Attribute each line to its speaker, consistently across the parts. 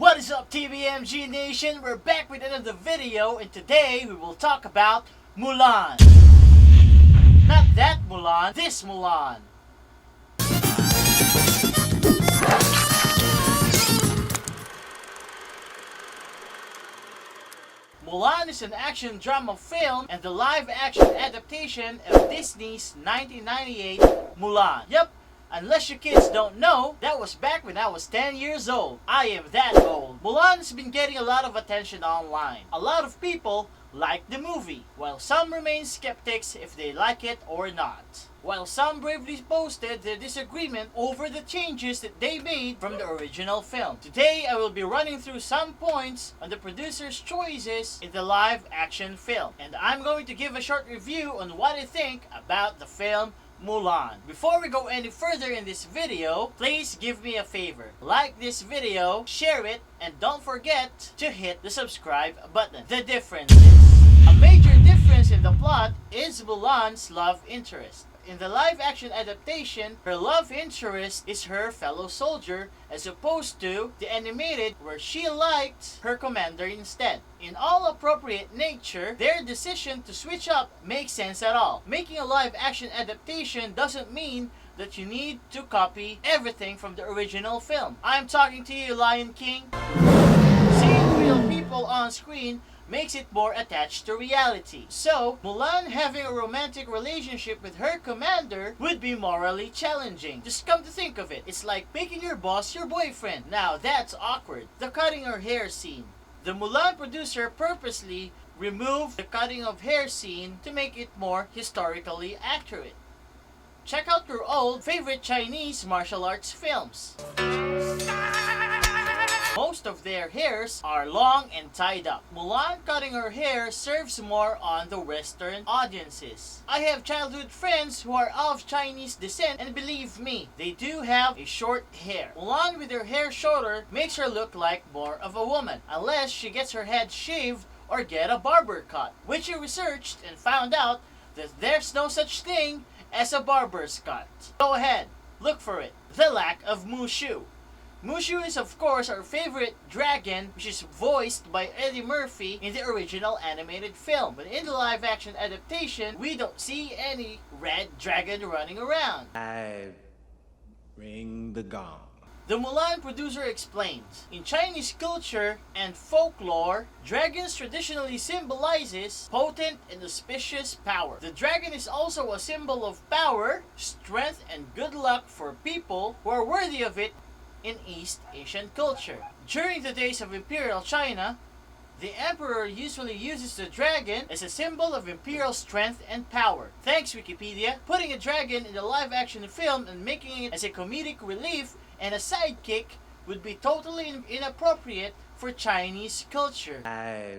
Speaker 1: What is up, TBMG Nation? We're back with another video, and today we will talk about Mulan. Not that Mulan, this Mulan. Mulan is an action drama film and the live-action adaptation of Disney's 1998 Mulan. Yep, unless you kids don't know, that was back when I was 10 years old. I am that old. Mulan has been getting a lot of attention online. A lot of people like the movie, while some remain skeptics if they like it or not. While some bravely posted their disagreement over the changes that they made from the original film. Today, I will be running through some points on the producer's choices in the live-action film. And I'm going to give a short review on what I think about the film Mulan. Before we go any further in this video, please give me a favor. Like this video, share it, and don't forget to hit the subscribe button. The differences. A major difference in the plot is Mulan's love interest. In the live-action adaptation, her love interest is her fellow soldier as opposed to the animated where she liked her commander instead. In all appropriate nature, their decision to switch up makes sense at all. Making a live-action adaptation doesn't mean that you need to copy everything from the original film. I'm talking to you, Lion King. Seeing real people on screen makes it more attached to reality. So, Mulan having a romantic relationship with her commander would be morally challenging. Just come to think of it, it's like making your boss your boyfriend. Now that's awkward. The cutting her hair scene. The Mulan producer purposely removed the cutting of hair scene to make it more historically accurate. Check out your old favorite Chinese martial arts films. Most of their hairs are long and tied up. Mulan cutting her hair serves more on the Western audiences. I have childhood friends who are of Chinese descent, and believe me, they do have a short hair. Mulan with her hair shorter makes her look like more of a woman, unless she gets her head shaved or get a barber cut, which I researched and found out that there's no such thing as a barber's cut. Go ahead, look for it. The lack of Mushu. Mushu is of course our favorite dragon, which is voiced by Eddie Murphy in the original animated film. But in the live-action adaptation, we don't see any red dragon running around.
Speaker 2: I ring the gong.
Speaker 1: The Mulan producer explains, in Chinese culture and folklore, dragons traditionally symbolizes potent and auspicious power. The dragon is also a symbol of power, strength, and good luck for people who are worthy of it in East Asian culture. During the days of Imperial China, the emperor usually uses the dragon as a symbol of imperial strength and power. Thanks Wikipedia. Putting a dragon in the live-action film and making it as a comedic relief and a sidekick would be totally inappropriate for Chinese culture.
Speaker 2: I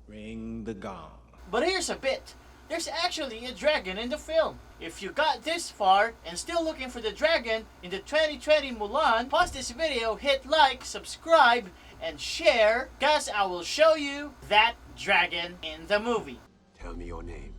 Speaker 2: ring the gong.
Speaker 1: But here's a bit. There's actually a dragon in the film. If you got this far and still looking for the dragon in the 2020 Mulan, pause this video, hit like, subscribe, and share, cause I will show you that dragon in the movie.
Speaker 2: Tell me your name.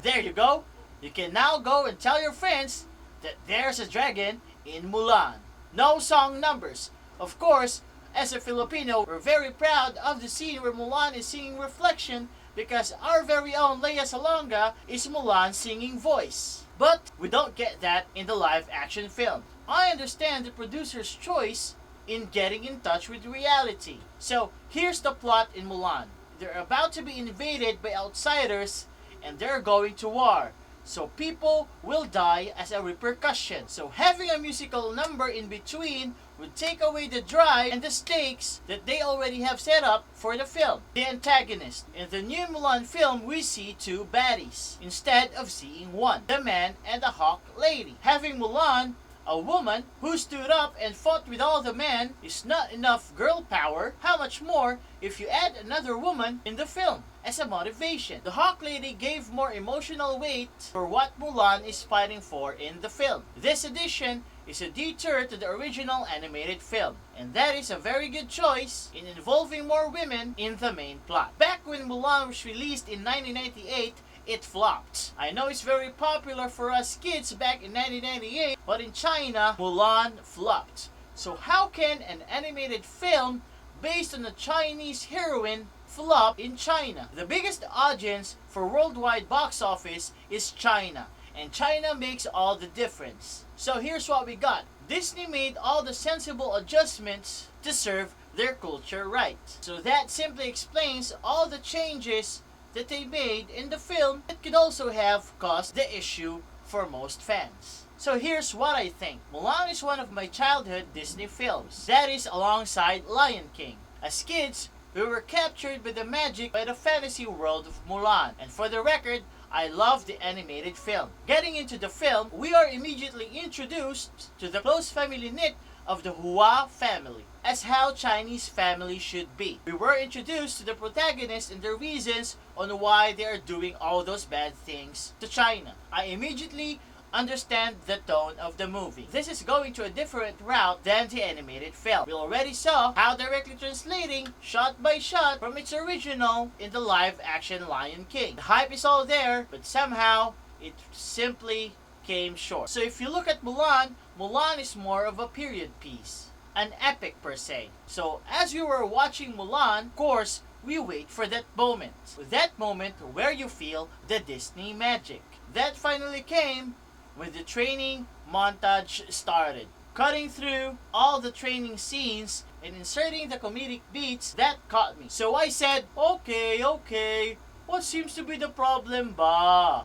Speaker 1: There you go. You can now go and tell your friends that there's a dragon in Mulan. No song numbers. Of course, as a Filipino, we're very proud of the scene where Mulan is singing Reflection because our very own Lea Salonga is Mulan's singing voice. But we don't get that in the live-action film. I understand the producer's choice in getting in touch with reality. So here's the plot in Mulan. They're about to be invaded by outsiders and they're going to war. So people will die as a repercussion. So having a musical number in between would take away the drive and the stakes that they already have set up for the film. The antagonist. In the new Mulan film, we see two baddies instead of seeing one. The man and the hawk lady. Having Mulan, a woman who stood up and fought with all the men, is not enough girl power. How much more if you add another woman in the film as a motivation? The Hawk Lady gave more emotional weight for what Mulan is fighting for in the film. This addition is a detour to the original animated film, and that is a very good choice in involving more women in the main plot. Back when Mulan was released in 1998, it flopped. I know it's very popular for us kids back in 1998, but in China, Mulan flopped. So how can an animated film based on a Chinese heroine flop in China? The biggest audience for worldwide box office is China, and China makes all the difference. So here's what we got. Disney made all the sensible adjustments to serve their culture right. So that simply explains all the changes that they made in the film that could also have caused the issue for most fans. So here's what I think. Mulan is one of my childhood Disney films. That is alongside Lion King. As kids, we were captured by the magic by the fantasy world of Mulan. And for the record, I love the animated film. Getting into the film, we are immediately introduced to the close family knit of the Hua family, as how Chinese families should be. We were introduced to the protagonists and their reasons on why they are doing all those bad things to China. I immediately understand the tone of the movie. This is going to a different route than the animated film. We already saw how directly translating shot by shot from its original in the live action Lion King. The hype is all there, but somehow it simply came short. So if you look at Mulan, Mulan is more of a period piece, an epic per se. So as we were watching Mulan, of course, we wait for that moment. That moment where you feel the Disney magic. That finally came when the training montage started. Cutting through all the training scenes and inserting the comedic beats, that caught me. So I said, okay, what seems to be the problem ba?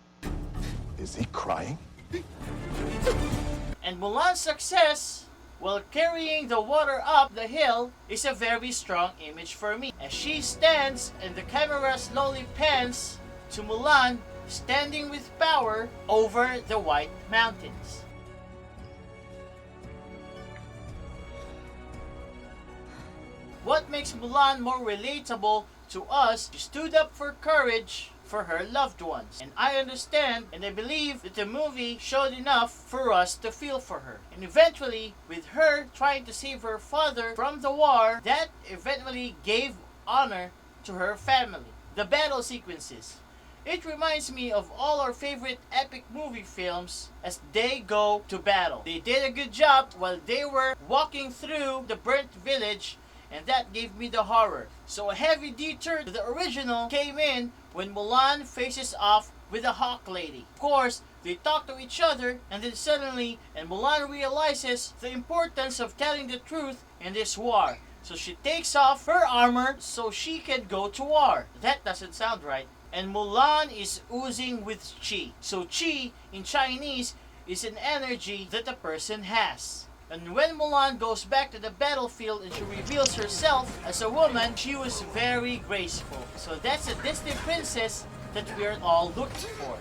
Speaker 3: Is he crying?
Speaker 1: And Mulan's success while carrying the water up the hill is a very strong image for me. As she stands and the camera slowly pans to Mulan standing with power over the white mountains. What makes Mulan more relatable to us? She stood up for courage for her loved ones. And I understand and I believe that the movie showed enough for us to feel for her. And eventually, with her trying to save her father from the war, that eventually gave honor to her family. The battle sequences. It reminds me of all our favorite epic movie films as they go to battle. They did a good job while they were walking through the burnt village, and that gave me the horror. So a heavy detour to the original came in when Mulan faces off with the Hawk Lady. Of course, they talk to each other, and then suddenly, and Mulan realizes the importance of telling the truth in this war. So she takes off her armor so she can go to war. That doesn't sound right. And Mulan is oozing with chi. So chi in Chinese is an energy that a person has. And when Mulan goes back to the battlefield and she reveals herself as a woman, she was very graceful. So that's a Disney princess that we're all looking for.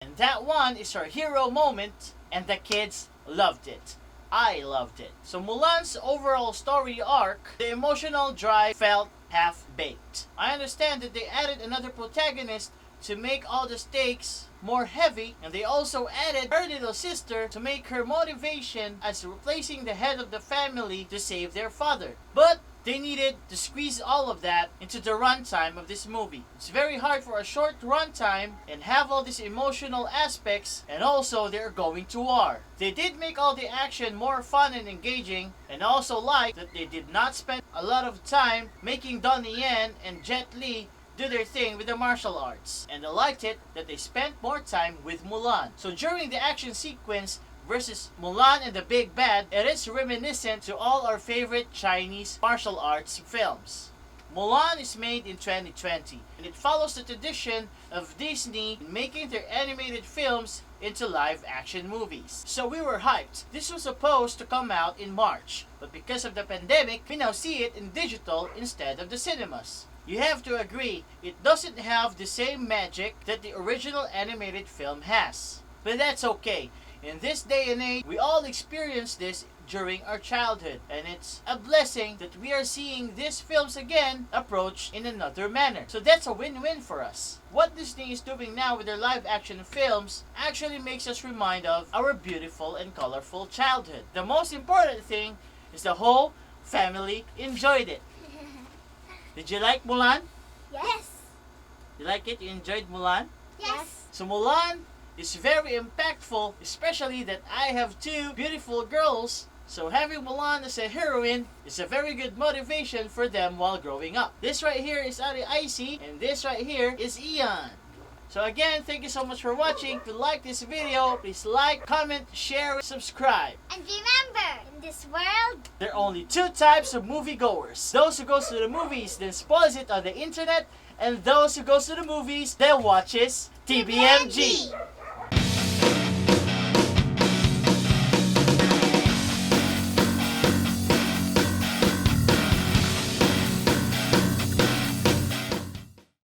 Speaker 1: And that one is her hero moment, and the kids loved it. I loved it. So Mulan's overall story arc, the emotional drive felt half-baked. I understand that they added another protagonist to make all the stakes more heavy, and they also added her little sister to make her motivation as replacing the head of the family to save their father. But they needed to squeeze all of that into the runtime of this movie. It's very hard for a short runtime and have all these emotional aspects, and also they're going to war. They did make all the action more fun and engaging, and also like that they did not spend a lot of time making Donnie Yen and Jet Li do their thing with the martial arts. And I liked it that they spent more time with Mulan. So during the action sequence versus Mulan and the Big Bad, it is reminiscent to all our favorite Chinese martial arts films. Mulan is made in 2020, and it follows the tradition of Disney in making their animated films into live-action movies. So we were hyped. This was supposed to come out in March, but because of the pandemic, we now see it in digital instead of the cinemas. You have to agree, it doesn't have the same magic that the original animated film has. But that's okay. In this day and age, we all experienced this during our childhood, and it's a blessing that we are seeing these films again approached in another manner. So that's a win-win for us. What Disney is doing now with their live-action films actually makes us remind of our beautiful and colorful childhood. The most important thing is the whole family enjoyed it. Did you like Mulan?
Speaker 4: Yes.
Speaker 1: You like it? You enjoyed Mulan?
Speaker 4: Yes.
Speaker 1: So Mulan is very impactful, especially that I have two beautiful girls. So having Mulan as a heroine is a very good motivation for them while growing up. This right here is Ari Icy, and this right here is Ian. So again, thank you so much for watching. If you like this video, please like, comment, share, subscribe.
Speaker 4: And remember, in this world,
Speaker 1: There are only two types of moviegoers. Those who goes to the movies then spoils it on the internet, and those who goes to the movies then watches TBMG.